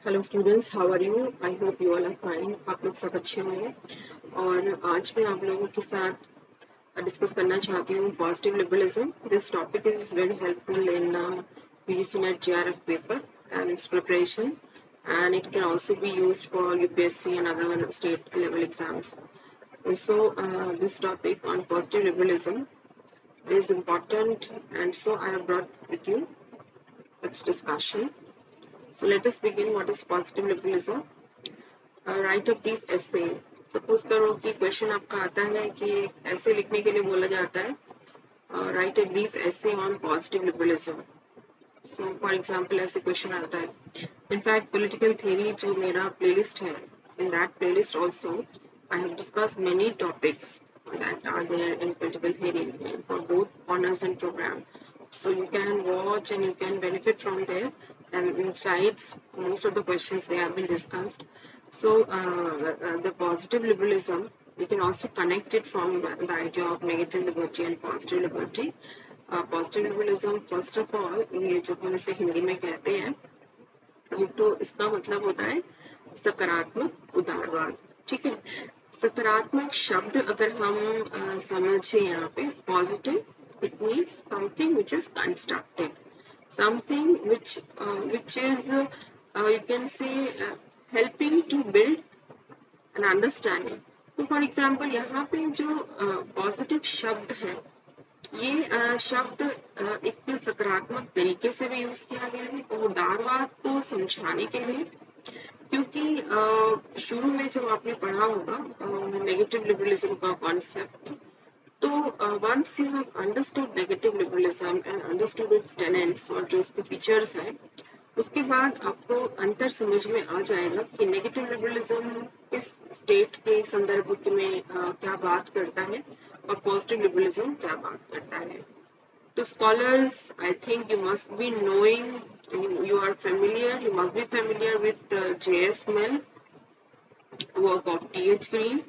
Hello students, how are you? I hope you all are fine. आप लोग सब अच्छे होंगे। और आज मैं आप लोगों के साथ डिस्कस करना चाहती हूँ positive liberalism. This topic is very helpful in UGC net JRF paper and its preparation, and it can also be used for UPSC and other state level exams. This topic on positive liberalism is important, and so I have brought with you its discussion. So let us begin. What is positive liberalism? Right a brief ऐसे। Suppose करो कि question आपका आता है कि ऐसे लिखने के लिए बोला जाता है राइट अ ब्रीफ ऐसे on positive liberalism. So for example ऐसे क्वेश्चन आता है। इनफैक्ट पॉलिटिकल थ्योरी जो मेरा प्लेलिस्ट है, in that playlist also I have discuss many topics that are there in political theory for both honors and program. So you can watch and you can benefit from there. And in slides, most of the questions they have been discussed. The positive liberalism, you can also connect it from the idea of negative liberty and positive liberty. Positive liberalism first of all, ये जब हम इसे हिंदी में कहते हैं तो इसका मतलब होता है सकारात्मक उदारवाद। ठीक है। सकारात्मक शब्द अगर हम समझे यहाँ पे, positive, it means something which is constructive, something which is you can say helping to build an understanding. तो फॉर एग्जाम्पल यहाँ पे जो पॉजिटिव शब्द है, ये शब्द एक सकारात्मक तरीके से भी यूज किया गया है और उदारवाद को समझाने के लिए। क्योंकि शुरू में जब आपने पढ़ा होगा नेगेटिव लिबरलिज्म का कॉन्सेप्ट, तो once you have understood negative liberalism and understood its tenets और जो उसके फीचर्स हैं, उसके बाद आपको अंतर समझ में आ जाएगा कि नेगेटिव लिबरलिज्म किस स्टेट के संदर्भ में क्या बात करता है और पॉजिटिव लिबरलिज्म क्या बात करता है। तो scholars, I think you must be knowing, you must be familiar with J.S. Mill, work of T.H. Green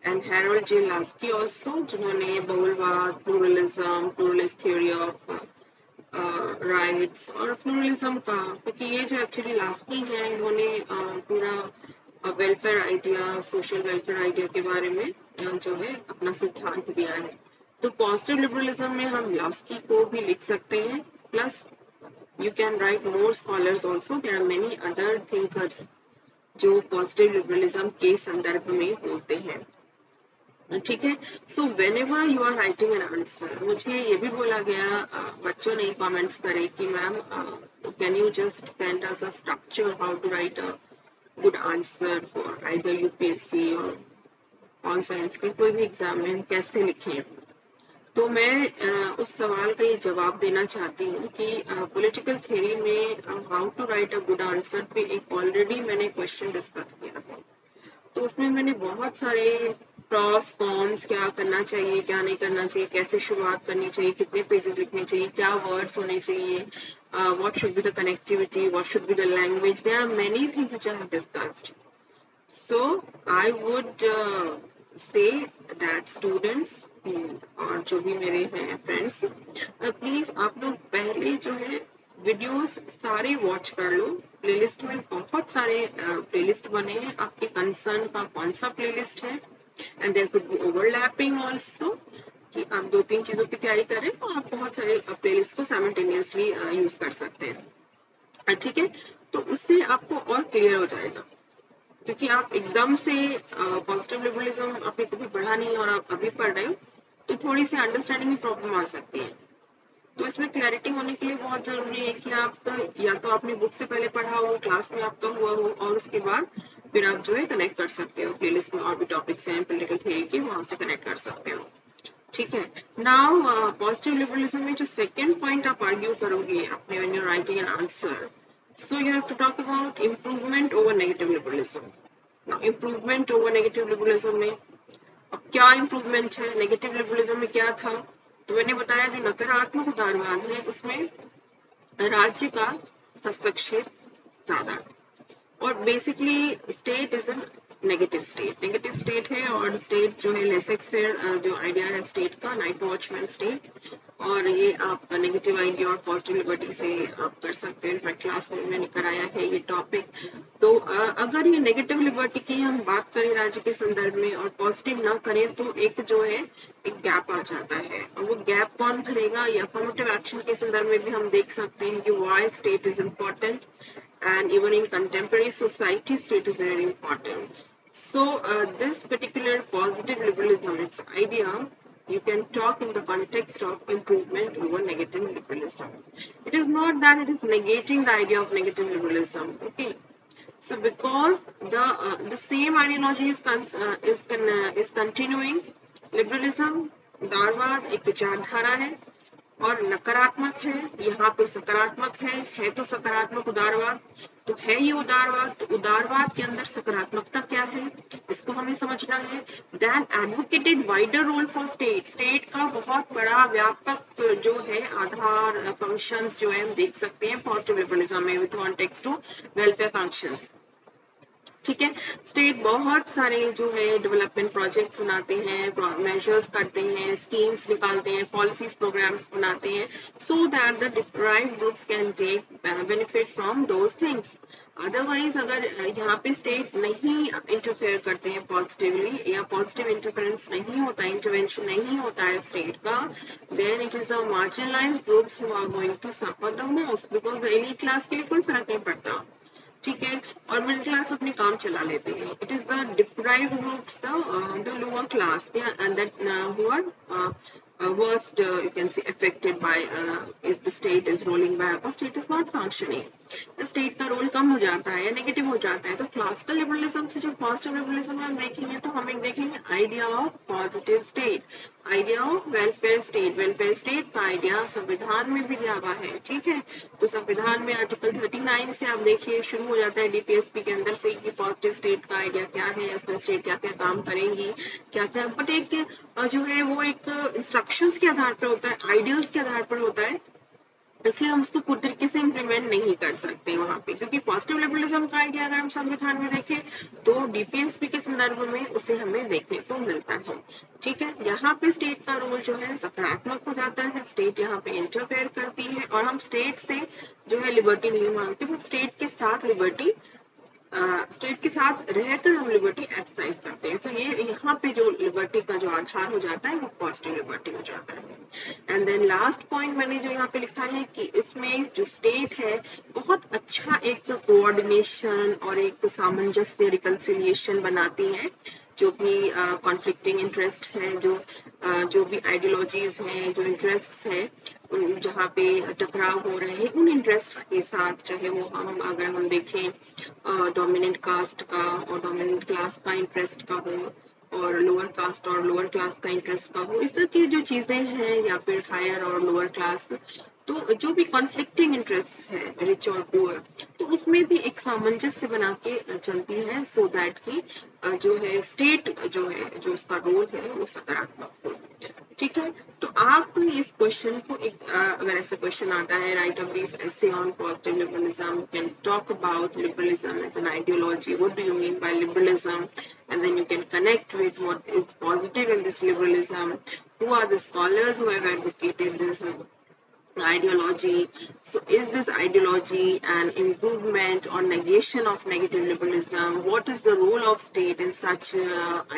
and Harold J. Lasky also, जिन्होंने बहुलवाद, pluralism, pluralist theory of rights और प्लूरलिज्म का, क्योंकि ये जो एक्चुअली लास्की है, इन्होंने पूरा welfare idea, social welfare idea के बारे में जो है अपना सिद्धांत दिया है। तो पॉजिटिव लिबरलिज्म में हम लास्की को भी लिख सकते हैं, plus you can write more scholars also, there are many other thinkers जो पॉजिटिव लिबरलिज्म के संदर्भ में बोलते हैं। ठीक है। So whenever you are writing an answer, मुझे ये भी बोला गया, बच्चों ने कमेंट्स करे कि ma'am can you just send us a structure how to write a good answer for either UPSC और ऑन साइंस के कोई भी एग्जाम में कैसे लिखें। तो मैं उस सवाल का ये जवाब देना चाहती हूँ कि पॉलिटिकल थ्योरी में how to write a good answer पे एक ऑलरेडी मैंने क्वेश्चन डिस्कस किया था। तो उसमें मैंने बहुत सारे प्रॉस कॉन्स, क्या करना चाहिए, क्या नहीं करना चाहिए, कैसे शुरुआत करनी चाहिए, कितने पेजेस लिखने चाहिए, क्या वर्ड्स होने चाहिए, what should be the connectivity, what should be the language, there are many things which I have discussed. So I would say that students और जो भी मेरे हैं फ्रेंड्स, प्लीज आप लोग पहले जो है वीडियोस सारे वॉच कर लो। प्लेलिस्ट में बहुत सारे प्लेलिस्ट बने हैं, आपके कंसर्न का कौन सा प्लेलिस्ट है, and there could be overlapping also, कि आप दो तीन चीजों की तैयारी करें तो आप बहुत सारे प्लेलिस्ट को साइमल्टेनियसली यूज कर सकते हैं। ठीक है। तो उससे आपको और क्लियर हो जाएगा, क्योंकि आप एकदम से पॉजिटिव लिबरलिज्म आपने कभी पढ़ा नहीं और आप अभी पढ़ रहे हो, तो थोड़ी सी अंडरस्टैंडिंग में प्रॉब्लम आ सकती है। तो इसमें क्लैरिटी होने के लिए बहुत जरूरी है कि आप या तो आपने बुक से पहले पढ़ा हो, क्लास में आपका हुआ हो, और उसके बाद फिर आप जो है कनेक्ट कर सकते हो। प्लेलिस्ट में और भी टॉपिक्स हैं पॉलिटिकल थ्योरी के, वहां से कनेक्ट कर सकते हो। ठीक है। नाउ पॉजिटिव लिबरलिज्म में जो सेकेंड पॉइंट आप आर्ग्यू करोगे अपने when you are writing an answer, so you have to talk about improvement over negative liberalism. Now improvement over negative liberalism में अब क्या इम्प्रूवमेंट है, नेगेटिव लिबरलिज्म में क्या था? तो मैंने बताया जो नकारात्मक उदारवाद है उसमें राज्य का हस्तक्षेप ज्यादा, और basically state is a negative state है, और स्टेट जो है लेसेक्स फेयर जो आइडिया है स्टेट का, नाइट वॉचमैन स्टेट, और ये आप नेगेटिव आइडिया और पॉजिटिव लिबर्टी से आप कर सकते हैं। इनफैक्ट क्लास में मैंने कराया है ये टॉपिक। तो अगर ये नेगेटिव लिबर्टी की हम बात करें राज्य के संदर्भ में और पॉजिटिव ना करें तो एक जो है एक गैप आ जाता है, और वो गैप कौन भरेगा? या अफर्मेटिव एक्शन के संदर्भ में भी हम देख सकते हैं कि why state is important, and even in contemporary society state is very important. So this particular positive liberalism, its idea, you can talk in the context of improvement over negative liberalism. It is not that it is negating the idea of negative liberalism, okay? So because the same ideology is continuing, liberalism, उदारवाद एक विचारधारा है और नकारात्मक है, यहाँ पे सकारात्मक है तो सकारात्मक उदारवाद, तो है ये उदारवाद, तो उदारवाद के अंदर सकारात्मकता क्या है इसको हमें समझना है। Then advocated wider role for state, state का बहुत बड़ा व्यापक जो है आधार फंक्शंस जो है हम देख सकते हैं पॉजिटिव लिबरलिज्म में with context to welfare functions. ठीक है, स्टेट बहुत सारे जो है डेवलपमेंट प्रोजेक्ट्स बनाते हैं, मेजर्स करते हैं, स्कीम्स निकालते हैं, पॉलिसीज प्रोग्राम्स बनाते हैं, so that the deprived groups can take benefit from those things. Otherwise अगर यहाँ पे स्टेट नहीं इंटरफेयर करते हैं पॉजिटिवली या पॉजिटिव इंटरफेरेंस नहीं होता है, इंटरवेंशन नहीं होता है स्टेट का, then it is the marginalised groups who are going to suffer the most, because elite class के लिए कोई फर्क नहीं पड़ता। ठीक है, और मिडिल क्लास अपने काम चला लेते हैं। It is the deprived groups, the lower class that who are worst, you can say, affected by if the state is rolling back or state is not functioning, state का role कम हो जाता है या नेगेटिव हो जाता है। तो classical liberalism से जो पॉजिटिव लिबरलिज्म हम देखेंगे तो हम एक देखेंगे idea of positive state, idea of welfare state. Welfare state का आइडिया संविधान में भी दिया हुआ है। ठीक है, तो संविधान में आर्टिकल 39 से आप देखिए शुरू हो जाता है डीपीएसपी के अंदर से कि पॉजिटिव स्टेट का आइडिया क्या है, उसमें स्टेट क्या क्या काम करेंगी, क्या क्या, बट एक जो है वो एक इंस्ट्रक्शंस के आधार पर होता है, आइडियल्स के आधार पर होता है, इसलिए हम उसको पूरी तरीके से इम्प्लीमेंट नहीं कर सकते वहां पे, क्योंकि पॉजिटिव लिबरलिज्म का आइडिया अगर हम संविधान में देखें तो डीपीएसपी के संदर्भ में उसे हमें देखने को मिलता है। ठीक है, यहाँ पे स्टेट का रोल जो है सकारात्मक हो जाता है, स्टेट यहाँ पे इंटरफेयर करती है और हम स्टेट से जो है लिबर्टी नहीं मांगते, वो स्टेट के साथ लिबर्टी, स्टेट के साथ रहकर हम लिबर्टी एक्सरसाइज करते हैं। तो ये यहाँ पे जो लिबर्टी का जो आधार हो जाता है वो पॉजिटिव लिबर्टी हो जाता है। एंड देन लास्ट पॉइंट मैंने जो यहाँ पे लिखा है कि इसमें जो स्टेट है बहुत अच्छा एक कोऑर्डिनेशन और एक सामंजस्य रिकंसिलिएशन बनाती है, जो भी कॉन्फ्लिक्टिंग इंटरेस्ट है, जो भी आइडियोलॉजीज हैं, जो इंटरेस्ट्स हैं, जहाँ पे टकराव हो रहे हैं उन इंटरेस्ट के साथ, चाहे वो हम अगर हम देखें डोमिनेंट कास्ट का और डोमिनेंट क्लास का इंटरेस्ट का हो और लोअर कास्ट और लोअर क्लास का इंटरेस्ट का हो, इस तरह की जो चीजें हैं, या फिर हायर और लोअर क्लास, तो जो भी कॉन्फ्लिक्टिंग इंटरेस्ट है रिच और पुअर, तो उसमें भी एक सामंजस्य बना के चलती है, सो दैट की जो है स्टेट जो है जो उसका रोल है वो सकारात्मक हो। ठीक है, तो आप इस क्वेश्चन को एक अगर ऐसा क्वेश्चन आता है, write a brief essay on positive liberalism, can talk about liberalism as an ideology, what do you mean by liberalism, and then you can connect with what is positive in this liberalism, who are the scholars who have advocated this ideology. So is this ideology an improvement or negation of negative liberalism? What is the role of state in such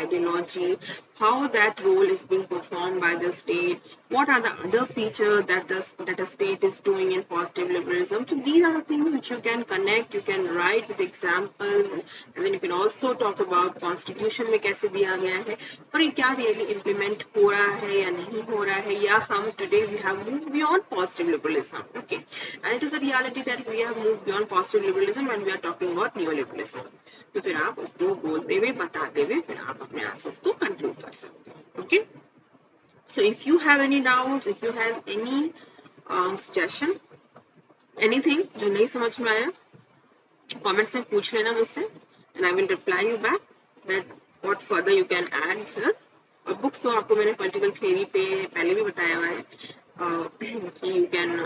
ideology? How that role is being performed by the state? What are the other features that a state is doing in positive liberalism? So these are the things which you can connect, you can write with examples, and then you can also talk about constitution में कैसे दिया गया है और ये क्या really implement हो रहा है या नहीं हो रहा है, या हम today we have moved beyond positive liberalism. Okay, and it is a reality that we have moved beyond positive liberalism when we are talking about neoliberalism. तो फिर आप उसको बोलते हुए बताते हुए फिर आप अपने आंसर्स को कंक्लूड कर सकते हैं। Okay, so if you have any doubts, if you have any suggestion, anything जो नहीं समझ में आया, कमेंट्स में पूछ लेना मुझसे, and I will reply you back that what further you can add here. और बुक्स तो आपको मैंने पॉलिटिकल थ्योरी पे पहले भी बताया हुआ है कि you can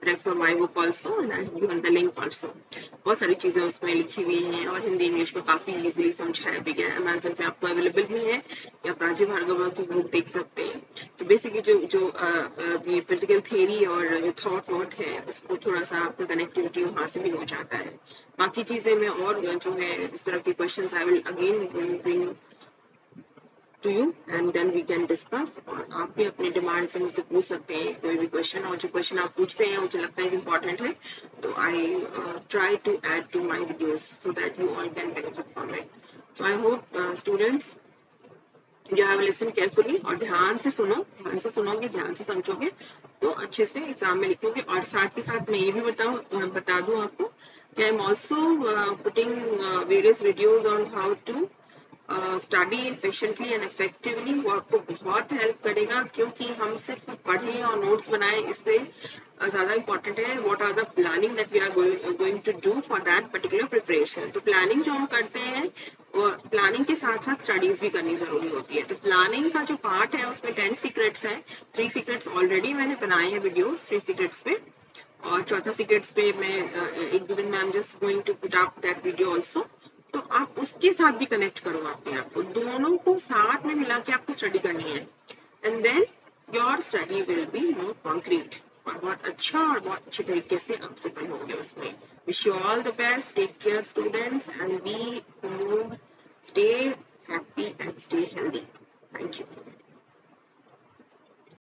refer my book also and I have given the link also. बहुत सारी चीजें उसमें लिखी हुई हैं और हिंदी इंग्लिश में काफी इजीली समझाया भी गया है। अमेजन पे आपको अवेलेबल भी है, या आप राजीव भार्गव की बुक देख सकते हैं। तो बेसिकली जो जो ये पोलिटिकल थ्योरी और जो थॉट वॉट है उसको थोड़ा सा आपको कनेक्टिविटी वहां से भी हो जाता है। बाकी चीजें में और जो है इस तरह के question I will again bring to you and then we can discuss. और आप भी अपने डिमांड से मुझसे पूछ सकते हैं कोई भी क्वेश्चन, और जो क्वेश्चन आप पूछते हैं मुझे लगता है इम्पोर्टेंट है, तो I try to add to my videos so that you all can benefit from it. So I hope students you have listened carefully, और ध्यान से सुनोगे, ध्यान से समझोगे तो अच्छे से एग्जाम में लिखोगे। और साथ के साथ मैं ये भी बता दूं आपको कि I am also putting various videos on how to study efficiently and effectively. वो आपको बहुत हेल्प करेगा, क्योंकि हम सिर्फ पढ़ें और नोट्स बनाएं इससे ज्यादा इंपॉर्टेंट है what are the planning that we are going to do for that particular preparation. तो प्लानिंग जो हम करते हैं, प्लानिंग के साथ साथ स्टडीज भी करनी जरूरी होती है। तो प्लानिंग का जो पार्ट है उसमें 10 सीक्रेट्स हैं। 3 सीक्रेट्स ऑलरेडी मैंने बनाए हैं वीडियो 3 सीक्रेट्स पे, और चौथा सीक्रेट्स पे मैं एक दो दिन में I am just going to put up that video also. तो आप उसके साथ भी कनेक्ट करो अपने आप को, दोनों को साथ में मिला के आपको स्टडी करनी है, and then your study will be more concrete, और बहुत अच्छा और बहुत अच्छे तरीके से आप सफल होंगे उसमें। Wish you all the best, take care students, and be stay happy and stay healthy. Thank you.